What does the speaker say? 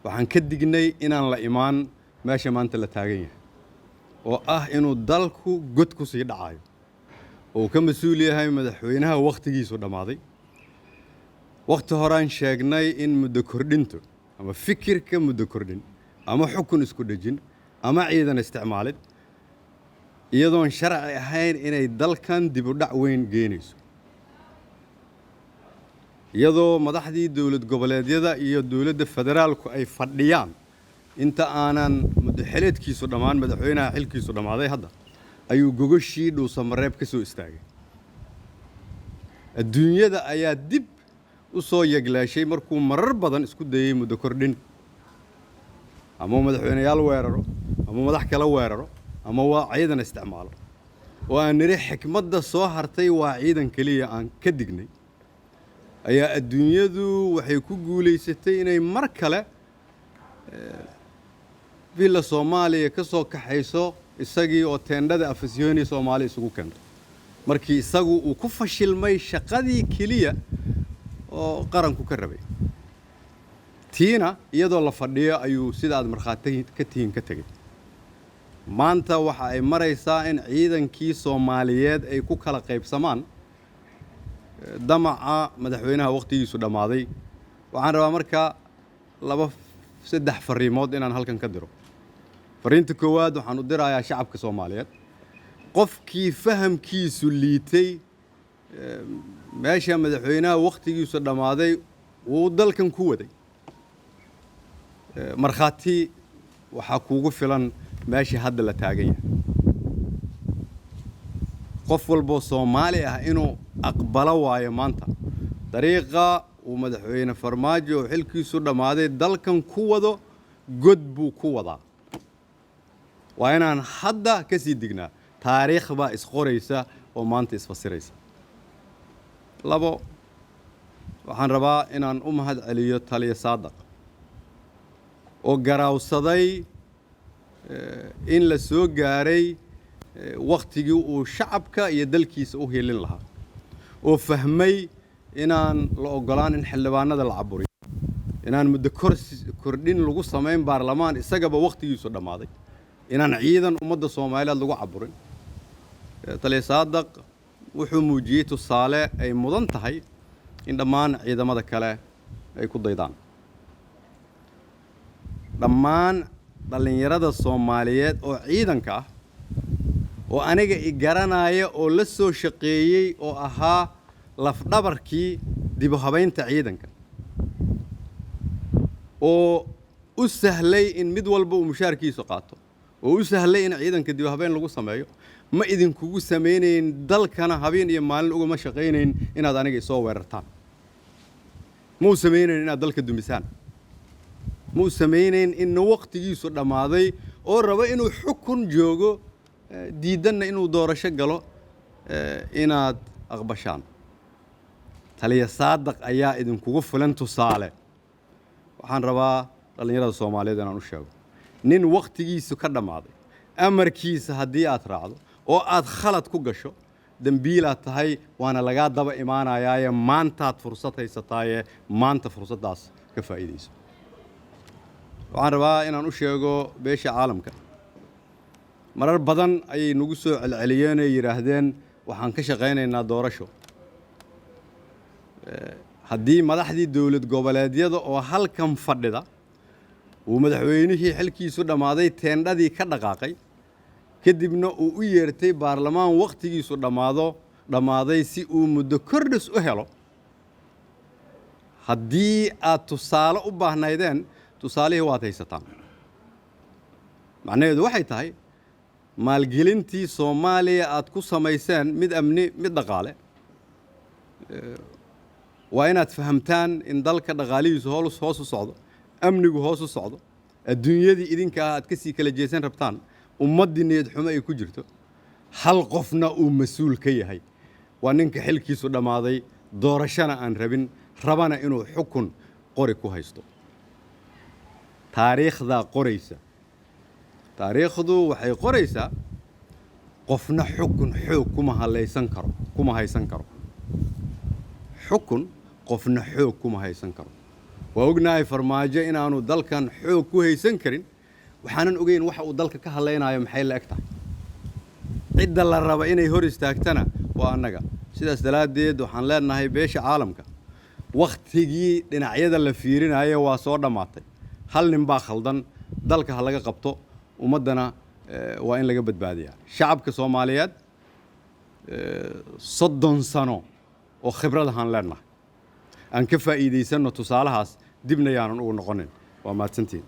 waxaan ka dignay inaan la imaan meesha maanta la taagan yahay oo ah inuu dalku god ku sii dhacayo oo ka mas'uul yahay madaxweynaha waqtigiisu dhamaaday waqti horaan sheegnay in muddo kordhintu ama fikirka muddo kordhin ama xukun isku dhajin ama ciidan isticmaalid iyadoon sharci ahayn inay dalkan dib u dhac weyn geenayso iyadoo madaxdii dawlad goboleedyada iyo dawladda federaalku ay fadhiyaan inta aanan muddo xileedkiisu dhamaan madaxweynaha xilkiisu dhamaaday hadda ayuu gogoshii dhuusamareeb ka soo istaagay adduunyada ayaa dib u soo yaglaashay markuu marar badan isku dayay muddo kordhin ama madaxweynayaal weeraro ama madax kala weeraro ama waa ciidan isticmaalo oo aan niri xikmadda soo hartay waa ciidan kaliya aan ka dignay ayaa adduunyadu waxay ku guuleysatay inay mar kale villa Soomaaliya ka soo kaxayso isagii oo teendhada afasyooni Soomaaliya isugu keento markii isagu uu ku fashilmay shaqadii kaliya oo qaranku ka rabay tiina iyadoo la fadhiyo ayuu sida aad marxaatay ka tiin ka tagay maanta waxa ay maraysaa in ciidankii Soomaaliyeed ay ku kala qaybsamaan damaca madaxweynaha waqtigiisu dhamaaday waxaan rabaa markaa saddex fariimood inaan halkan ka diro fariinta koowaad waxaan u dirayaa shacabka Soomaaliyeed qofkii fahamkiisu liitay meesha madaxweynaha waqtigiisu dhamaaday uu dalkan ku waday marxaati waxa kuugu filan meesha hadda la taagan yahay qof walba Soomaali ah inuu aqbalo waayo maanta dariiqa uu madaxweyne Farmaajo xilkiisu dhamaaday dalkan ku wado god buu ku wadaa waa inaan hadda ka sii dignaa taariikh baa isqoraysa oo maanta isfasiraysa labo waxaan rabaa inaan u mahad celiyo taliya Saadaq oo garaawsaday in la soo gaaray waqtigii uu shacabka iyo dalkiisa u helin lahaa oo fahmay inaan la ogolaan in xildhibaanada la caburiyo inaan muddo kordhin lagu sameyn baarlamaan isagaba waqtigiisu dhamaaday inaan ciidan ummadda Soomaaliyeed lagu caburin taliya Saadaq wuxuu muujiyay tusaale ay mudan tahay in dhammaan ciidamada kale ay ku daydaan dhammaan dhalinyarada Soomaaliyeed oo ciidanka ah oo aniga i garanaya oo la soo shaqeeyay oo ahaa laf dhabarkii dib u habeynta ciidanka oo u sahlay in mid walba uu mushaarkiisu qaato oo u sahlay in ciidanka dib u habeyn lagu sameeyo ma idin kugu sameeyeen dalkana habeen iyo maalin uga ma shaqeyneen inaad aniga soo weerartaan ma u sameeyeen inaad dalka dumisaan ma u sameeyeen in waqtigiisu dhamaaday oo raba inuu xukun joogo diidanna inuu doorasho galo inaad aqbashaan taliya Saadaq ayaa idin kugu filan tusaale waxaan rabaa dhalinyarada Soomaaliyeed inaan u sheego nin waqtigiisu ka dhamaaday amarkiisa haddii aad raacdo oo aad khalad ku gasho dambiilaad tahay waana laga daba imaanayaa maantaad fursad haysataaye maanta fursadaas ka faa'iideyso waxaan rabaa inaan u sheego beesha caalamka marar badan ayay nagu soo celceliyeen oo yiraahdeen waxaan ka shaqeynaynaa doorasho haddii madaxdii dawlad goboleedyada oo halkan fadhida uu madaxweynihii xilkiisu dhamaaday teendhadii ka dhaqaaqay kadibna uu u yeertay baarlamaan waqtigiisu dhamaaday si uu muddo kordhis u helo haddii aad tusaale u baahnaydeen tusaalihii waad haysataan macnaheedu waxay tahay maalgelintii Soomaaliya aad ku samayseen mid amni mid dhaqaale waa inaad fahamtaan in dalka dhaqaalihiisu hoos u socdo amnigu hoos u socdo adduunyadii idinka aad ka sii kala jeesan rabtaan ummadii niyad xumo ay ku jirto hal qofna uu mas'uul ka yahay waa ninka xilkiisu dhamaaday doorashana aan rabana inuu xukun qori ku haysto taariikhda qoraysa taariikhdu waxay qoraysaa qofna xukun xoog kuma haysan karo xukun qofna xoog kuma haysan karo وأوجناي فرماجة إن أنا ودل كان حوك وهي سنكرين وحنا نقولين واحد ودل كهلينا يوم حيل أكتر عدة الربعين يهورس تاكتنا وأنجا سيدا سدلات ديد وحن لنا هاي بيش عالمك وقت تيجي لنعيد اللي فيرين هاي وصورنا معطي هل نبى خلدن دلك هلاقي قبطه ومدنا وين لقى بدبادية شعب كصوماليات صدّن سنة وخبرة هان لنا أن كفى إيدي سنة تصالحاس دبنا يانون ونقنن وما تنتين